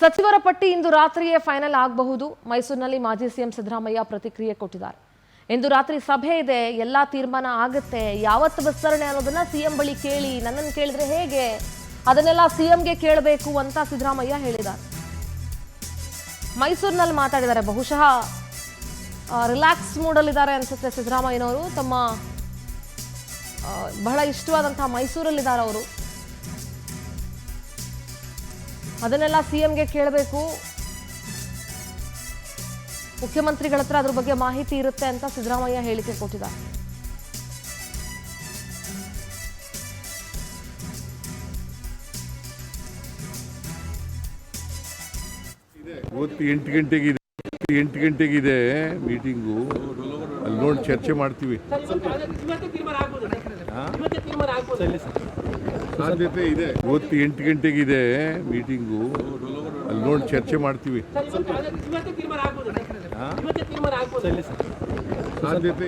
ಸಚಿವರ ಪಟ್ಟಿ ಇಂದು ರಾತ್ರಿಯೇ ಫೈನಲ್ ಆಗಬಹುದು. ಮೈಸೂರಿನಲ್ಲಿ ಮಾಜಿ ಸಿಎಂ ಸಿದ್ದರಾಮಯ್ಯ ಪ್ರತಿಕ್ರಿಯೆ ಕೊಟ್ಟಿದ್ದಾರೆ. ಇಂದು ರಾತ್ರಿ ಸಭೆ ಇದೆ, ಎಲ್ಲಾ ತೀರ್ಮಾನ ಆಗುತ್ತೆ. ಯಾವತ್ತು ವಿಸ್ತರಣೆ ಅನ್ನೋದನ್ನ ಸಿಎಂ ಬಳಿ ಕೇಳಿ, ನನ್ನನ್ನು ಕೇಳಿದ್ರೆ ಹೇಗೆ, ಅದನ್ನೆಲ್ಲ ಸಿಎಂಗೆ ಕೇಳಬೇಕು ಅಂತ ಸಿದ್ದರಾಮಯ್ಯ ಹೇಳಿದ್ದಾರೆ. ಮೈಸೂರಿನಲ್ಲಿ ಮಾತಾಡಿದ್ದಾರೆ. ಬಹುಶಃ ರಿಲ್ಯಾಕ್ಸ್ ಮೂಡಲ್ಲಿದ್ದಾರೆ ಅನ್ಸುತ್ತೆ ಸಿದ್ದರಾಮಯ್ಯನವರು. ತಮ್ಮ ಬಹಳ ಇಷ್ಟವಾದಂತಹ ಮೈಸೂರಲ್ಲಿದ್ದಾರೆ ಅವರು. ಅದನ್ನೆಲ್ಲ ಸಿಎಂಗೆ ಕೇಳಬೇಕು, ಮುಖ್ಯಮಂತ್ರಿಗಳ ಹತ್ರ ಅದ್ರ ಬಗ್ಗೆ ಮಾಹಿತಿ ಇರುತ್ತೆ ಅಂತ ಸಿದ್ದರಾಮಯ್ಯ ಹೇಳಿಕೆ ಕೊಟ್ಟಿದ್ದಾರೆ. ಇವತ್ತು 8 ಗಂಟೆಗಿದೆ ಮೀಟಿಂಗು. ಅಲ್ಲಿ ನೋಡಿ ಚರ್ಚೆ ಮಾಡ್ತೀವಿ. ಸಾಧ್ಯತೆ ಇದೆ. ಇವತ್ತು 8 ಗಂಟೆಗಿದೆ ಮೀಟಿಂಗು. ಅಲ್ಲಿ ನೋಡಿ ಚರ್ಚೆ ಮಾಡ್ತೀವಿ. ಸಾಧ್ಯತೆ